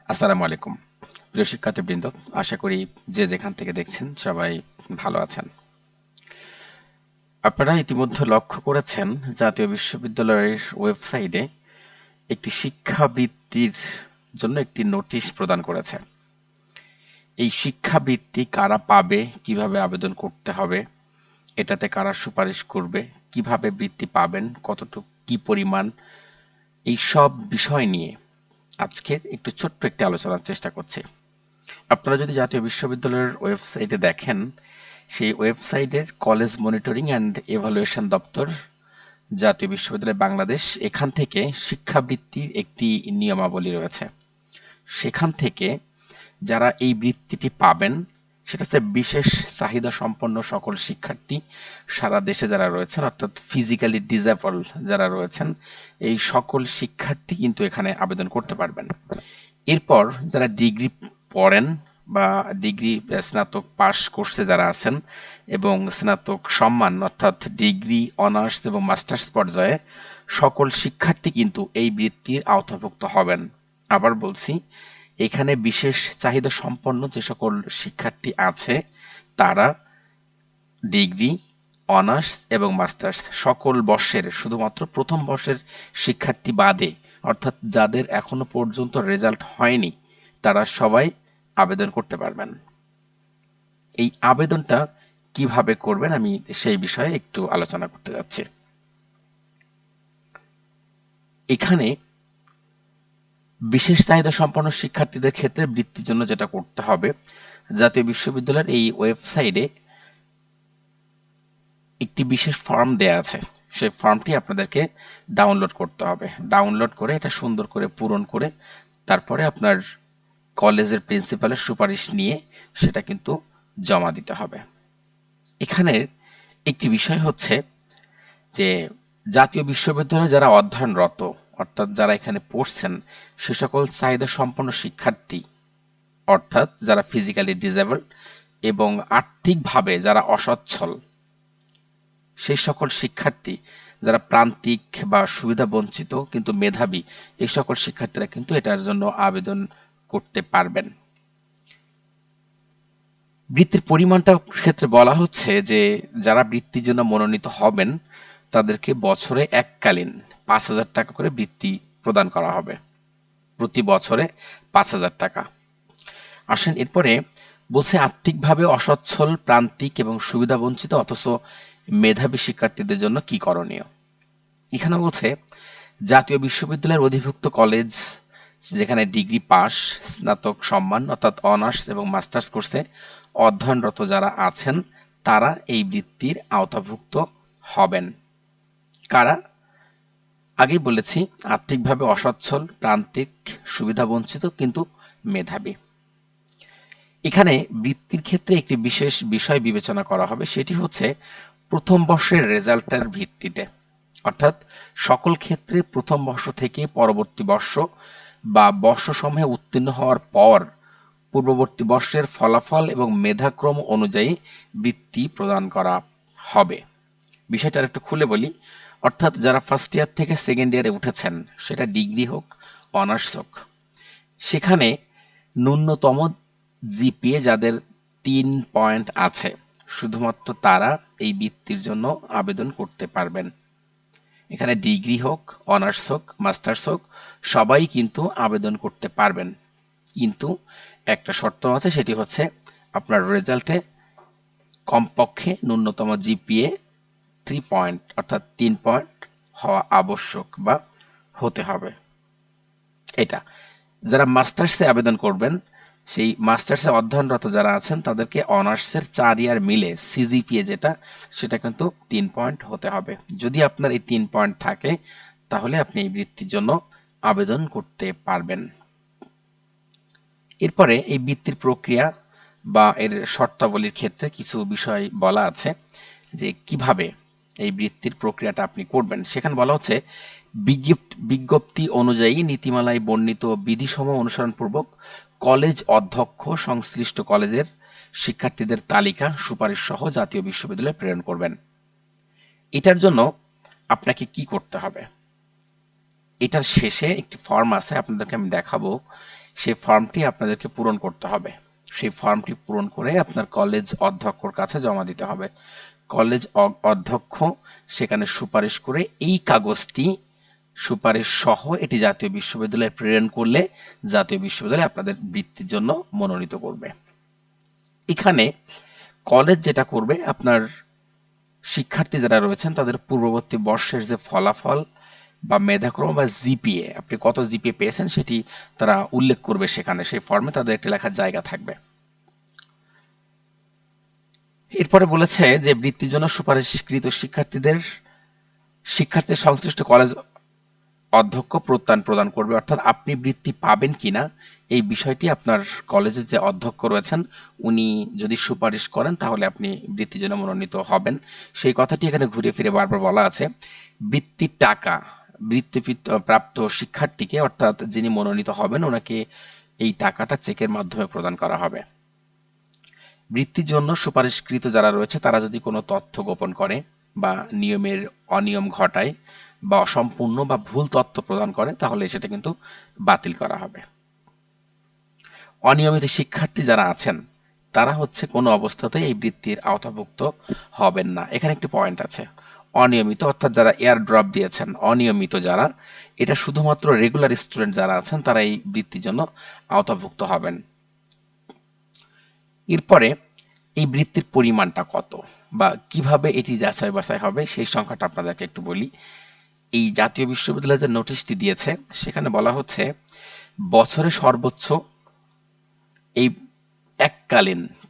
আসসালামু আলাইকুম প্রিয় শিক্ষার্থীবৃন্দ, আশা করি যে যেখান থেকে দেখছেন সবাই ভালো আছেন। আপনারা ইতিমধ্যে লক্ষ্য করেছেন জাতীয় বিশ্ববিদ্যালয়ের ওয়েবসাইটে একটি শিক্ষাবৃত্তির জন্য একটি নোটিশ প্রদান করেছে। এই শিক্ষাবৃত্তি কারা পাবে, কিভাবে আবেদন করতে হবে, এটাতে কারা সুপারিশ করবে, কিভাবে বৃত্তি পাবেন, কতটুকু কি পরিমাণ, এই সব বিষয় নিয়ে আজকের একটু ছোট্ট একটি আলোচনার চেষ্টা করছি। আপনারা যদি জাতীয় বিশ্ববিদ্যালয়ের ওয়েবসাইটে দেখেন, সেই ওয়েবসাইটের কলেজ মনিটরিং অ্যান্ড এভালুয়েশন দপ্তর, জাতীয় বিশ্ববিদ্যালয় বাংলাদেশ, এখান থেকে শিক্ষাবৃত্তির একটি নিয়মাবলী রয়েছে। সেখান থেকে যারা এই বৃত্তিটি পাবেন সেটা হচ্ছে বিশেষ চাহিদা সম্পন্ন সকল শিক্ষার্থী, সারা দেশে যারা রয়েছেন অর্থাৎ ফিজিক্যালি ডিসেবল যারা রয়েছেন, এই সকল শিক্ষার্থী কিন্তু এখানে আবেদন করতে পারবেন। এরপর যারা ডিগ্রি পড়েন বা ডিগ্রি স্নাতক পাশ কোর্সে যারা আছেন এবং স্নাতক সম্মান অর্থাৎ ডিগ্রি, অনার্স এবং মাস্টার্স পর্যায়ে সকল শিক্ষার্থী কিন্তু এই বৃত্তির আওতাভুক্ত হবেন। আবার বলছি, এখানে বিশেষ চাহিদা সম্পন্ন যে সকল শিক্ষার্থী আছে তারা ডিগ্রি, অনার্স এবং মাস্টার্স সকল বর্ষের, শুধুমাত্র প্রথম বর্ষের শিক্ষার্থী বাদে, অর্থাৎ যাদের এখনো পর্যন্ত রেজাল্ট হয়নি, তারা সবাই আবেদন করতে পারবেন। এই আবেদনটা কিভাবে করবেন আমি সেই বিষয়ে একটু আলোচনা করতে যাচ্ছি। এখানে বিশেষ চাহিদা সম্পন্ন শিক্ষার্থীদের ক্ষেত্রে বৃত্তির জন্য যেটা করতে হবে, জাতীয় বিশ্ববিদ্যালয়ের এই ওয়েবসাইটে একটি বিশেষ ফর্ম দেয়া আছে। সেই ফর্মটি আপনাদেরকে ডাউনলোড করতে হবে। ডাউনলোড করে এটা সুন্দর করে পূরণ করে তারপরে আপনার কলেজের প্রিন্সিপালের সুপারিশ নিয়ে সেটা কিন্তু জমা দিতে হবে। এখানের একটি বিষয় হচ্ছে যে জাতীয় বিশ্ববিদ্যালয়ে যারা অধ্যয়নরত, অর্থাৎ যারা এখানে পড়ছেন, সে সকল চাহিদা সম্পন্ন শিক্ষার্থী, অর্থাৎ যারা ফিজিক্যালি ডিসেবল এবং আর্থিকভাবে যারা অসচ্ছল, সেই সকল শিক্ষার্থী যারা প্রান্তিক বা সুবিধা বঞ্চিত কিন্তু মেধাবী, এই সকল শিক্ষার্থীরা কিন্তু এটার জন্য আবেদন করতে পারবেন। বৃত্তির পরিমাণটার ক্ষেত্রে বলা হচ্ছে যে যারা বৃত্তির জন্য মনোনীত হবেন তাদেরকে বছরে এককালীন ৫,০০০ টাকা করে বৃত্তি প্রদান করা হবে, প্রতি বছরে ৫,০০০ টাকা। আসেন এরপরে বলছে আর্থিকভাবে অসচ্ছল, প্রান্তিক এবং সুবিধাবঞ্চিত অথচ মেধাবী শিক্ষার্থীদের জন্য কি করণীয়। এখানে বলছে জাতীয় বিশ্ববিদ্যালয়ের অধিভুক্ত কলেজ যেখানে ডিগ্রি পাস, স্নাতক সম্মান অর্থাৎ অনার্স এবং মাস্টার্স কোর্সে অধ্যয়নরত যারা আছেন তারা এই বৃত্তির আওতাভুক্ত হবেন। কারা? আগেই বলেছি, আর্থিকভাবে অসচ্ছল, প্রান্তিক, সুবিধাবঞ্চিত কিন্তু মেধাবী। এখানে বৃত্তির ক্ষেত্রে একটি বিশেষ বিষয় বিবেচনা করা হবে, সেটি হচ্ছে প্রথম বর্ষের রেজাল্টের ভিত্তিতে, অর্থাৎ সকল ক্ষেত্রে প্রথম বর্ষ থেকে পরবর্তী বর্ষ বা বর্ষসমূহে উত্তীর্ণ হওয়ার পর পূর্ববর্তী বর্ষের ফলাফল এবং মেধাক্রম অনুযায়ী বৃত্তি প্রদান করা হবে। বিষয়টা আরেকটু খুলে বলি, অর্থাৎ যারা ফার্স্ট ইয়ার থেকে সেকেন্ড ইয়ারে উঠেছেন, সেটা ডিগ্রি হোক, অনার্স হোক, সেখানে ন্যূনতম জিপিএ যাদের ৩ পয়েন্ট আছে, শুধুমাত্র তারা এই বৃত্তির জন্য আবেদন করতে পারবেন। এখানে ডিগ্রি হোক, অনার্স হোক, মাস্টার্স হোক, সবাই কিন্তু আবেদন করতে পারবেন। কিন্তু একটা শর্ত আছে, সেটি হচ্ছে আপনার রেজাল্টে কমপক্ষে ন্যূনতম জিপিএ 3 পয়েন্ট অর্থাৎ 3 পয়েন্ট হওয়া আবশ্যক বা হতে হবে। এটা যারা মাস্টার্সে আবেদন করবেন, সেই মাস্টার্সে অধ্যয়নরত যারা আছেন তাদেরকে অনার্সের 4 ইয়ার মিলে সিজিপিএ যেটা, সেটা কিন্তু 3 পয়েন্ট হতে হবে। যদি আপনার এই 3 পয়েন্ট থাকে তাহলে আপনি এই বৃত্তির জন্য আবেদন করতে পারবেন। এরপরে এই বৃত্তির প্রক্রিয়া বা এর শর্তাবলীর ক্ষেত্রে কিছু বিষয় বলা আছে যে কিভাবে এই বৃত্তির প্রক্রিয়াটা আপনি করবেন। সেখানে বলা হচ্ছে বিজ্ঞপ্তি অনুযায়ী নীতিমালায় বর্ণিত বিধিসমূহ অনুসরণপূর্বক কলেজ অধ্যক্ষ সংশ্লিষ্ট কলেজের শিক্ষার্থীদের তালিকা সুপারিশ সহ জাতীয় বিশ্ববিদ্যালয়ে প্রেরণ করবেন। এটার জন্য আপনাকে কি করতে হবে? এটার শেষে একটি ফর্ম আছে, আপনাদেরকে আমি দেখাবো। সেই ফর্মটি আপনাদেরকে পূরণ করতে হবে। সেই ফর্মটি পূরণ করে আপনার কলেজ অধ্যক্ষর কাছে জমা দিতে হবে। কলেজ অধ্যক্ষ সেখানে সুপারিশ করে এই কাগজটি সুপারিশ সহ এটি জাতীয় বিশ্ববিদ্যালয়ে প্রেরণ করলে জাতীয় বিশ্ববিদ্যালয় আপনাদের বৃত্তির জন্য মনোনীত করবে। এখানে কলেজ যেটা করবে, আপনার শিক্ষার্থী যারা রয়েছেন তাদের পূর্ববর্তী বর্ষের যে ফলাফল বা মেধাক্রম বা জিপিএ, আপনি কত জিপিএ পেয়েছেন সেটি তারা উল্লেখ করবে সেখানে, সেই ফর্মে তাদের একটি লেখার জায়গা থাকবে। এরপরে বলেছে যে বৃত্তির জন্য সুপারিশকৃত শিক্ষার্থী সংশ্লিষ্ট কলেজ অধ্যক্ষ প্রত্যয়ন প্রদান করবে, অর্থাৎ আপনি বৃত্তি পাবেন কিনা এই বিষয়টি আপনার কলেজের যে অধ্যক্ষ রয়েছেন উনি যদি সুপারিশ করেন তাহলে আপনি বৃত্তির জন্য মনোনীত হবেন। সেই কথাটি এখানে ঘুরে ফিরে বারবার বলা আছে। বৃত্তির টাকা বৃত্তি প্রাপ্ত শিক্ষার্থীকে, অর্থাৎ যিনি মনোনীত হবেন ওনাকে এই টাকাটা চেকের মাধ্যমে প্রদান করা হবে। বৃত্তির জন্য সুপারিশকৃত যারা রয়েছে তারা যদি কোনো তথ্য গোপন করে বা নিয়মের অনিয়ম ঘটায় বা অসম্পূর্ণ বা ভুল তথ্য প্রদান করে তাহলে সেটা কিন্তু বাতিল করা হবে। অনিয়মিত শিক্ষার্থী যারা আছেন তারা হচ্ছে কোনো অবস্থাতেই এই বৃত্তির আওতাভুক্ত হবেন না। এখানে একটি পয়েন্ট আছে, অনিয়মিত অর্থাৎ যারা এয়ার ড্রপ দিয়েছেন, অনিয়মিত যারা, এটা শুধুমাত্র রেগুলার স্টুডেন্ট যারা আছেন তারা এই বৃত্তির জন্য আওতাভুক্ত হবেন। এরপরে এই বৃত্তির পরিমাণটা কত বা কিভাবে এটি যাচাই বাছাই হবে সেই সংখ্যাটা আপনাদেরকে একটু বলি। এই জাতীয় বিশ্ববিদ্যালয় যে নোটিশটি দিয়েছে সেখানে বলা হচ্ছে বছরে সর্বোচ্চ এই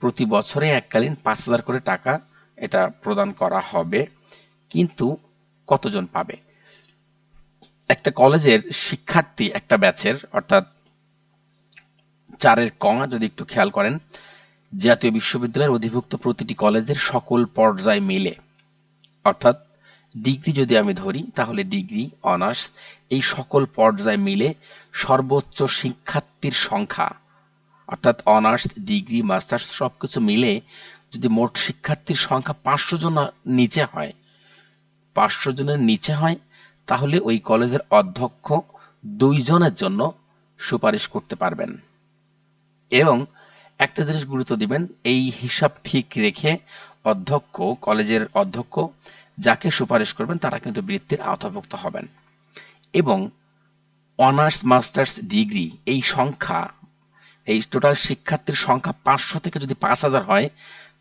প্রতি বছরে এককালীন 5,000 করে টাকা এটা প্রদান করা হবে। কিন্তু কতজন পাবে? একটা কলেজের শিক্ষার্থী একটা ব্যাচের, অর্থাৎ 4-এর কমা যদি একটু খেয়াল করেন, জাতীয় বিশ্ববিদ্যালয়ের অধিভুক্ত প্রতিটি কলেজের সকল পর্যায় মিলে, অর্থাৎ ডিগ্রি যদি আমি ধরি তাহলে ডিগ্রি, অনার্স এই সকল পর্যায় মিলে সর্বোচ্চ শিক্ষার্থীর সংখ্যা, অর্থাৎ অনার্স, ডিগ্রি, মাস্টার্স সবকিছু মিলে যদি মোট শিক্ষার্থীর সংখ্যা 500 জন নিচে হয়, 500 জনের নিচে হয়, তাহলে ওই কলেজের অধ্যক্ষ 2 জনের জন্য সুপারিশ করতে পারবেন। এবং একটা জিনিস গুরুত্ব দিবেন, এই হিসাব ঠিক রেখে কলেজের অধ্যক্ষ যাকে সুপারিশ করবেন তারা কিন্তু বৃত্তির আওতাভুক্ত হবেন। এবং অনার্স, মাস্টার্স, ডিগ্রি এই টোটাল শিক্ষার্থীর সংখ্যা 500 থেকে যদি 5,000 হয়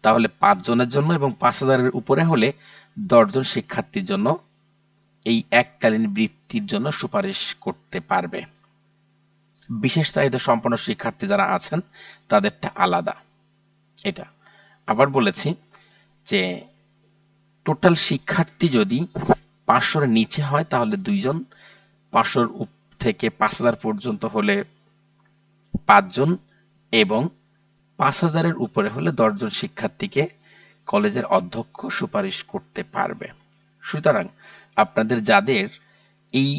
তাহলে 5 জনের জন্য, এবং 5,000-এর উপরে হলে 10 জন শিক্ষার্থীর জন্য এই এককালীন বৃত্তির জন্য সুপারিশ করতে পারবে। বিশেষ চাহিদা সম্পন্ন শিক্ষার্থী যারা আছেন তাদেরটা আলাদা। এটা আবার বলেছি যে টোটাল শিক্ষার্থী যদি 500-এর নিচে হয় তাহলে 2 জন, 500 থেকে 5,000 পর্যন্ত হলে 5 জন, এবং 5,000-এর উপরে হলে 10 জন শিক্ষার্থীকে কলেজের অধ্যক্ষ সুপারিশ করতে পারবে। সুতরাং আপনাদের যাদের এই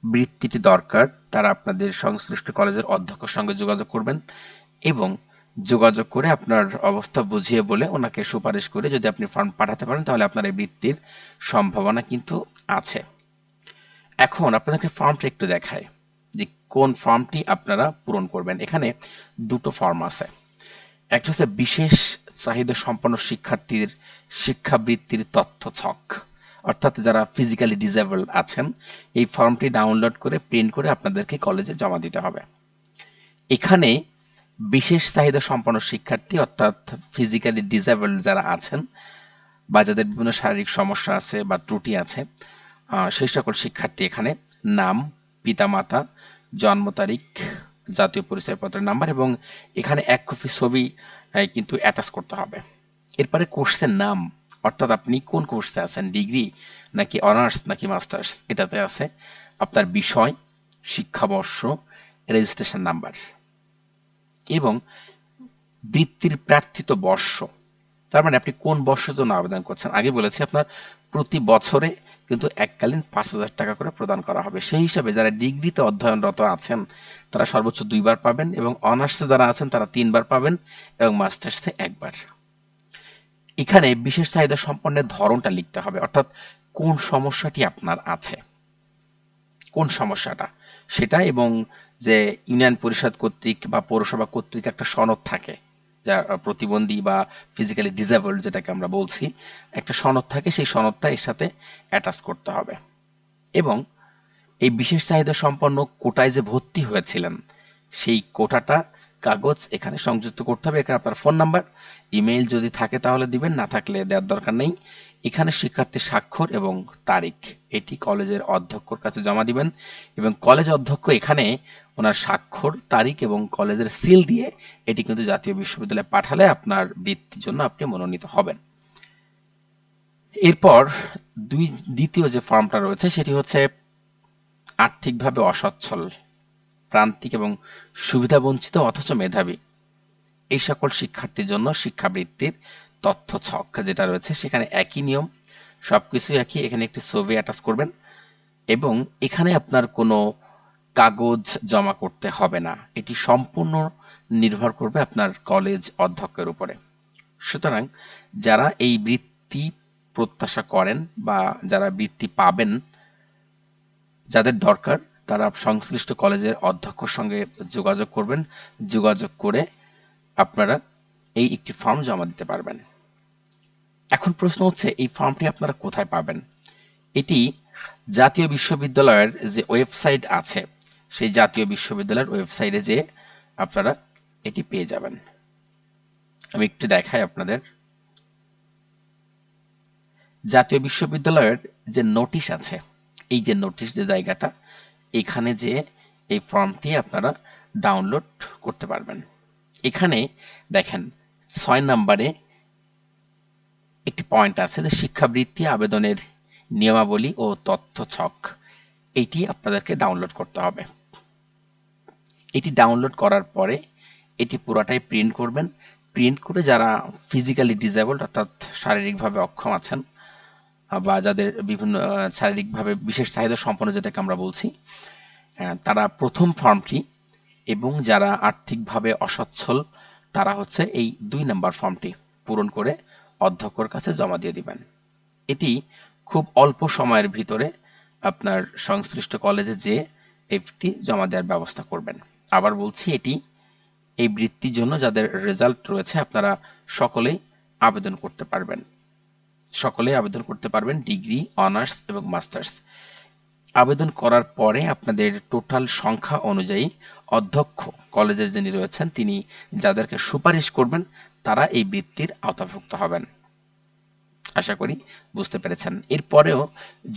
বৃত্তিটি দরকার তারা আপনাদের সংশ্লিষ্ট কলেজের অধ্যক্ষের সঙ্গে যোগাযোগ করবেন এবং যোগাযোগ করে আপনার অবস্থা বুঝিয়ে বলে ওনাকে সুপারিশ করে যদি আপনি ফর্ম পাঠাতে পারেন তাহলে আপনার এই বৃত্তির সম্ভাবনা কিন্তু আছে। এখন আপনাদেরকে ফর্মটা একটু দেখায় যে কোন ফর্মটি আপনারা পূরণ করবেন। এখানে দুটো ফর্ম আছে, একটা হচ্ছে বিশেষ চাহিদা সম্পন্ন শিক্ষার্থীর শিক্ষাবৃত্তির তথ্য ছক, অর্থাৎ যারা ফিজিক্যালি ডিসেবল আছেন এই ফর্মটি ডাউনলোড করে প্রিন্ট করে আপনাদেরকে কলেজে জমা দিতে হবে। এখানে বিশেষ চাহিদা সম্পন্ন শিক্ষার্থী অর্থাৎ ফিজিক্যালি ডিসেবল যারা আছেন বা যাদের বিভিন্ন শারীরিক সমস্যা আছে বা ত্রুটি আছে সেই সকল শিক্ষার্থী এখানে নাম, পিতামাতা, জন্ম তারিখ, জাতীয় পরিচয়পত্রের নাম্বার এবং এখানে 1 কপি ছবি কিন্তু অ্যাটাচ করতে হবে। এরপরে কোর্সের নাম, অর্থাৎ আপনি কোন কোর্সে আছেন, ডিগ্রি নাকি অনার্স নাকি মাস্টার্স, এটাতে আছে আপনার বিষয়, শিক্ষাবর্ষ, রেজিস্ট্রেশন নাম্বার এবং বৃত্তির প্রার্থিত বর্ষ, তার মানে আপনি কোন বর্ষের জন্য আবেদন করছেন। আগে বলেছি আপনার প্রতি বছরে কিন্তু এককালীন 5,000 টাকা করে প্রদান করা হবে। সেই হিসাবে যারা ডিগ্রিতে অধ্যয়নরত আছেন তারা সর্বোচ্চ 2 বার পাবেন এবং অনার্সে যারা আছেন তারা 3 বার পাবেন এবং মাস্টার্সে 1 বার। এখানে বিশেষ চাহিদা সম্পন্নের ধরনটা লিখতে হবে, অর্থাৎ কোন সমস্যাটি আপনার আছে, কোন সমস্যাটা, সেটা, এবং যে ইউনিয়ন পরিষদ কর্তৃক বা পৌরসভা কর্তৃক একটা সনদ থাকে, যা প্রতিবন্ধী বা ফিজিক্যালি ডিসেবলড যেটাকে আমরা বলছি, একটা সনদ থাকে, সেই সনদটা এর সাথে অ্যাটাচ করতে হবে। এবং এই বিশেষ চাহিদা সম্পন্ন কোটায় যে ভর্তি হয়েছিলেন, সেই কোটাটা কাগজ এখানে সংযুক্ত করতে হবে। এখানে আপনার ফোন নাম্বার, ইমেইল যদি থাকে তাহলে দিবেন, না থাকলে দেওয়ার দরকার নেই। এখানে শিক্ষার্থীর স্বাক্ষর এবং তারিখ, এটি কলেজের অধ্যক্ষর কাছে জমা দিবেন, এবং কলেজ অধ্যক্ষ এখানে ওনার স্বাক্ষর, তারিখ এবং কলেজের সিল দিয়ে এটি কিন্তু জাতীয় বিশ্ববিদ্যালয়ে পাঠালে আপনার বৃত্তির জন্য আপনি মনোনীত হবেন। এরপর দ্বিতীয় যে ফর্মটা রয়েছে সেটি হচ্ছে আর্থিকভাবে অসচ্ছল, প্রান্তিক এবং সুবিধাবঞ্চিত অথচ মেধাবী এই সকল শিক্ষার্থীর জন্য শিক্ষাবৃত্তির তথ্য ছক যেটা রয়েছে, সেখানে একই নিয়ম, সবকিছু একই। এখানে একটি ছবি অ্যাটাচ করবেন, এবং এখানে আপনার কোনো কাগজ জমা করতে হবে না। এটি সম্পূর্ণ নির্ভর করবে আপনার কলেজ অধ্যক্ষের উপরে। সুতরাং যারা এই বৃত্তি প্রত্যাশা করেন বা যারা বৃত্তি পাবেন, যাদের দরকার, তারা সংশ্লিষ্ট কলেজের অধ্যক্ষর সঙ্গে যোগাযোগ করবেন। যোগাযোগ করে আপনারা এই একটি ফর্ম জমা দিতে পারবেন। এখন প্রশ্ন হচ্ছে, এই ফর্মটি আপনারা কোথায় পাবেন? এটি জাতীয় বিশ্ববিদ্যালয়ের যে ওয়েবসাইট আছে, সেই জাতীয় বিশ্ববিদ্যালয়ের ওয়েবসাইটে যেয়ে আপনারা এটি পেয়ে যাবেন। আমি একটু দেখাই আপনাদের। জাতীয় বিশ্ববিদ্যালয়ের যে নোটিশ আছে, এই যে নোটিশ যে জায়গাটা, এখানে যে এই ফর্মটি আপনারা ডাউনলোড করতে পারবেন। এখানে দেখেন ৬ নম্বরে একটি পয়েন্ট আছে যে শিক্ষাবৃত্তি আবেদনের নিয়মাবলী ও তথ্য ছক, এটি আপনাদেরকে ডাউনলোড করতে হবে। এটি ডাউনলোড করার পরে এটি পুরাটাই প্রিন্ট করবেন। প্রিন্ট করে যারা ফিজিক্যালি ডিসেবলড অর্থাৎ শারীরিকভাবে অক্ষম আছেন, বা যাদের বিভিন্ন শারীরিকভাবে বিশেষ চাহিদা সম্পন্ন যেটাকে আমরা বলছি, তারা প্রথম ফর্মটি, এবং যারা আর্থিকভাবে অসচ্ছল তারা হচ্ছে এই ২ নম্বর ফর্মটি পূরণ করে অধ্যক্ষর কাছে জমা দিয়ে দিবেন। এটি খুব অল্প সময়ের ভিতরে আপনার সংশ্লিষ্ট কলেজে যেয়ে এটি জমা দেওয়ার ব্যবস্থা করবেন। আবার বলছি, এটি এই বৃত্তির জন্য যাদের রেজাল্ট রয়েছে আপনারা সকলেই আবেদন করতে পারবেন। সকলেই আবেদন করতে পারবেন, ডিগ্রি, অনার্স এবং মাস্টার্স। আবেদন করার পরে আপনাদের টোটাল সংখ্যা অনুযায়ী অধ্যক্ষ কলেজের যিনি রয়েছেন, তিনি যাদেরকে সুপারিশ করবেন তারা এই বৃত্তির আওতাভুক্ত হবেন। আশা করি বুঝতে পেরেছেন। এরপরেও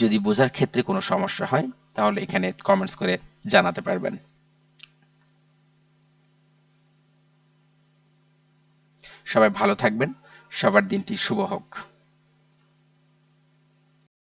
যদি বোঝার ক্ষেত্রে কোনো সমস্যা হয় তাহলে এখানে কমেন্টস করে জানাতে পারবেন। সবাই ভালো থাকবেন, সবার দিনটি শুভ হোক।